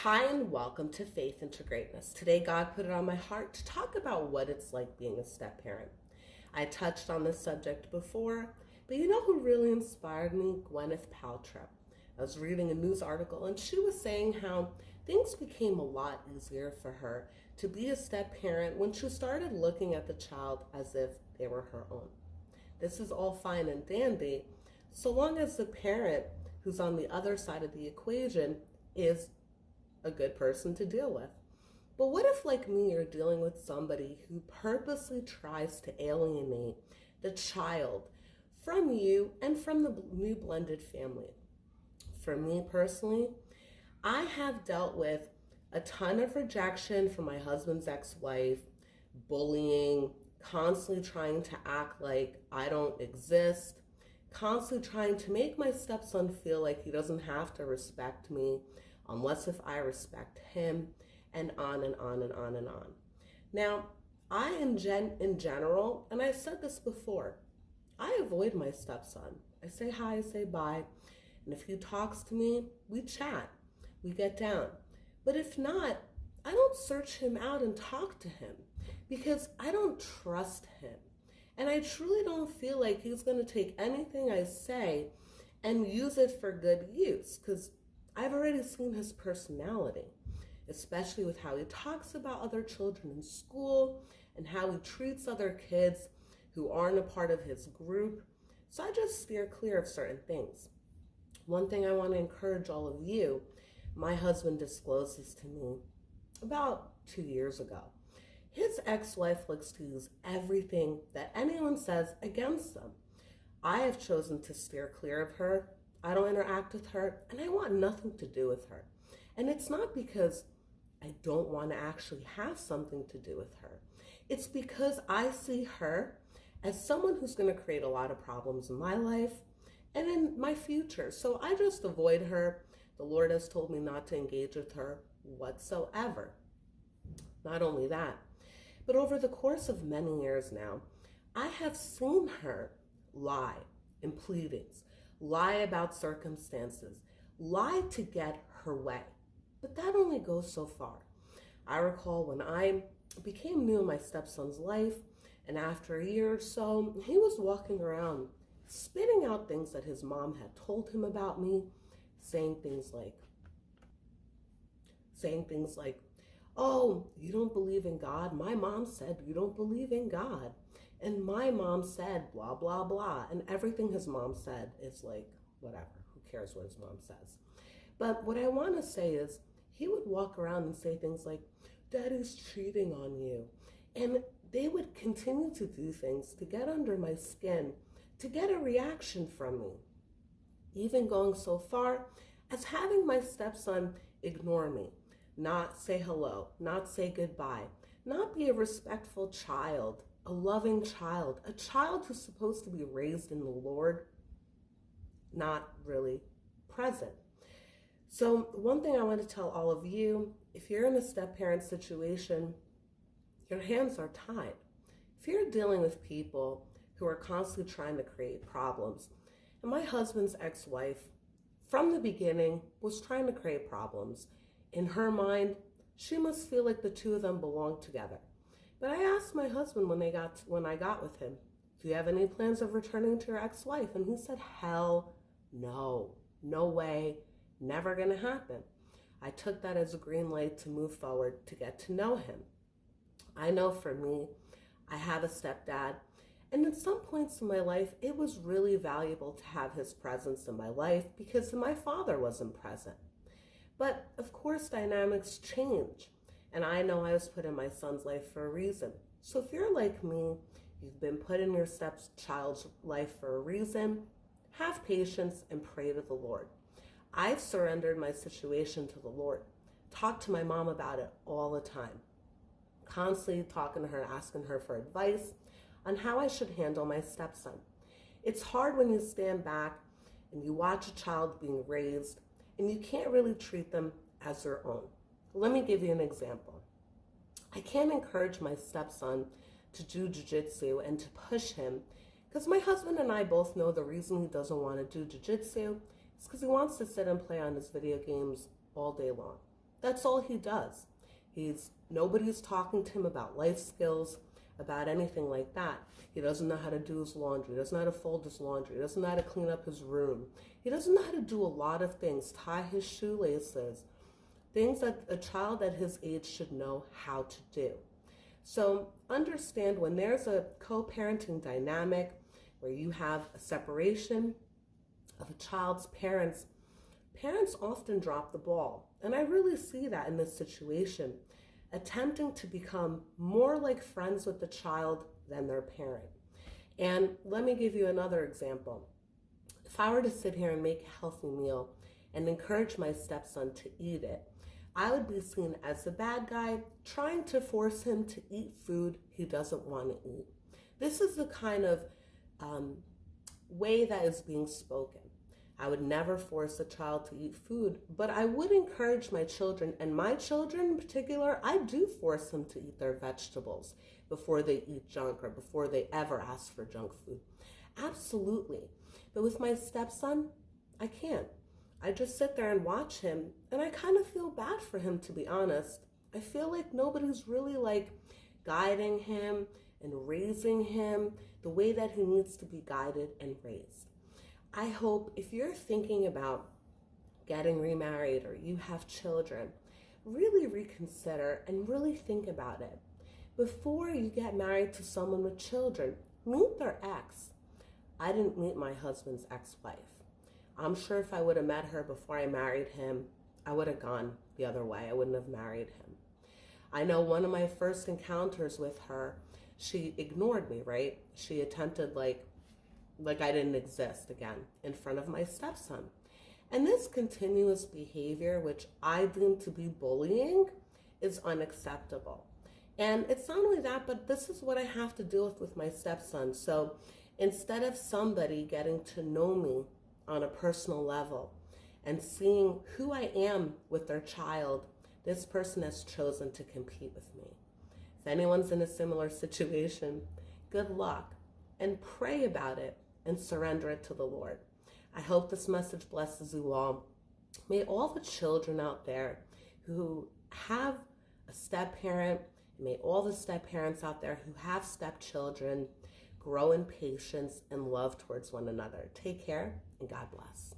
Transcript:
Hi, and welcome to Faith into Greatness. Today, God put it on my heart to talk about what it's like being a step parent. I touched on this subject before, but you know who really inspired me? Gwyneth Paltrow. I was reading a news article, and she was saying how things became a lot easier for her to be a step parent when she started looking at the child as if they were her own. This is all fine and dandy, so long as the parent who's on the other side of the equation is a good person to deal with. But what if, like me, you're dealing with somebody who purposely tries to alienate the child from you and from the new blended family? For me personally, I have dealt with a ton of rejection from my husband's ex-wife, bullying, constantly trying to act like I don't exist, constantly trying to make my stepson feel like he doesn't have to respect me unless if I respect him, and on and on and on and on. Now, in general, and I said this before, I avoid my stepson. I say hi, I say bye, and if he talks to me, we chat, we get down. But if not, I don't search him out and talk to him because I don't trust him. And I truly don't feel like he's going to take anything I say and use it for good use because I've already seen his personality, especially with how he talks about other children in school and how he treats other kids who aren't a part of his group. So I just steer clear of certain things. One thing I want to encourage all of you, my husband disclosed this to me about 2 years ago. His ex-wife likes to use everything that anyone says against them. I have chosen to steer clear of her. I don't interact with her, and I want nothing to do with her. And it's not because I don't want to actually have something to do with her. It's because I see her as someone who's going to create a lot of problems in my life and in my future. So I just avoid her. The Lord has told me not to engage with her whatsoever. Not only that, but over the course of many years now, I have seen her lie in pleadings, lie about circumstances, lie to get her way. But that only goes so far. I recall when I became new in my stepson's life, and after a year or so, he was walking around spitting out things that his mom had told him about me, saying things like, oh, you don't believe in God? My mom said you don't believe in God. And my mom said blah, blah, blah. And everything his mom said is like, whatever, who cares what his mom says? But what I want to say is he would walk around and say things like, Daddy's cheating on you. And they would continue to do things to get under my skin, to get a reaction from me. Even going so far as having my stepson ignore me, not say hello, not say goodbye, not be a respectful child, a loving child, a child who's supposed to be raised in the Lord, not really present. So one thing I want to tell all of you, if you're in a step-parent situation, your hands are tied. If you're dealing with people who are constantly trying to create problems, and my husband's ex-wife, from the beginning, was trying to create problems. In her mind, she must feel like the two of them belong together. But I asked my husband when I got with him, do you have any plans of returning to your ex-wife? And he said, hell no, no way, never gonna happen. I took that as a green light to move forward, to get to know him. I know for me, I have a stepdad, and at some points in my life, it was really valuable to have his presence in my life because my father wasn't present. But of course, dynamics change. And I know I was put in my son's life for a reason. So if you're like me, you've been put in your stepchild's life for a reason, have patience and pray to the Lord. I've surrendered my situation to the Lord. Talk to my mom about it all the time. Constantly talking to her, asking her for advice on how I should handle my stepson. It's hard when you stand back and you watch a child being raised and you can't really treat them as your own. Let me give you an example. I can't encourage my stepson to do jiu-jitsu and to push him because my husband and I both know the reason he doesn't want to do jiu-jitsu is because he wants to sit and play on his video games all day long. That's all he does. Nobody's talking to him about life skills, about anything like that. He doesn't know how to do his laundry. He doesn't know how to fold his laundry. He doesn't know how to clean up his room. He doesn't know how to do a lot of things, tie his shoelaces, things that a child at his age should know how to do. So understand, when there's a co-parenting dynamic where you have a separation of a child's parents, parents often drop the ball. And I really see that in this situation, attempting to become more like friends with the child than their parent. And let me give you another example. If I were to sit here and make a healthy meal and encourage my stepson to eat it, I would be seen as the bad guy trying to force him to eat food he doesn't want to eat. This is the kind of way that is being spoken. I would never force a child to eat food, but I would encourage my children, and my children in particular, I do force them to eat their vegetables before they eat junk or before they ever ask for junk food. Absolutely. But with my stepson, I can't. I just sit there and watch him, and I kind of feel bad for him, to be honest. I feel like nobody's really guiding him and raising him the way that he needs to be guided and raised. I hope if you're thinking about getting remarried or you have children, really reconsider and really think about it. Before you get married to someone with children, meet their ex. I didn't meet my husband's ex-wife. I'm sure if I would have met her before I married him, I would have gone the other way. I wouldn't have married him. I know one of my first encounters with her, she ignored me, right? She attempted like I didn't exist again in front of my stepson. And this continuous behavior, which I deem to be bullying, is unacceptable. And it's not only that, but this is what I have to deal with my stepson. So instead of somebody getting to know me on a personal level and seeing who I am with their child, this person has chosen to compete with me. If anyone's in a similar situation, good luck, and pray about it and surrender it to the Lord. I hope this message blesses you all. May all the children out there who have a step-parent, may all the step-parents out there who have stepchildren grow in patience and love towards one another. Take care, and God bless.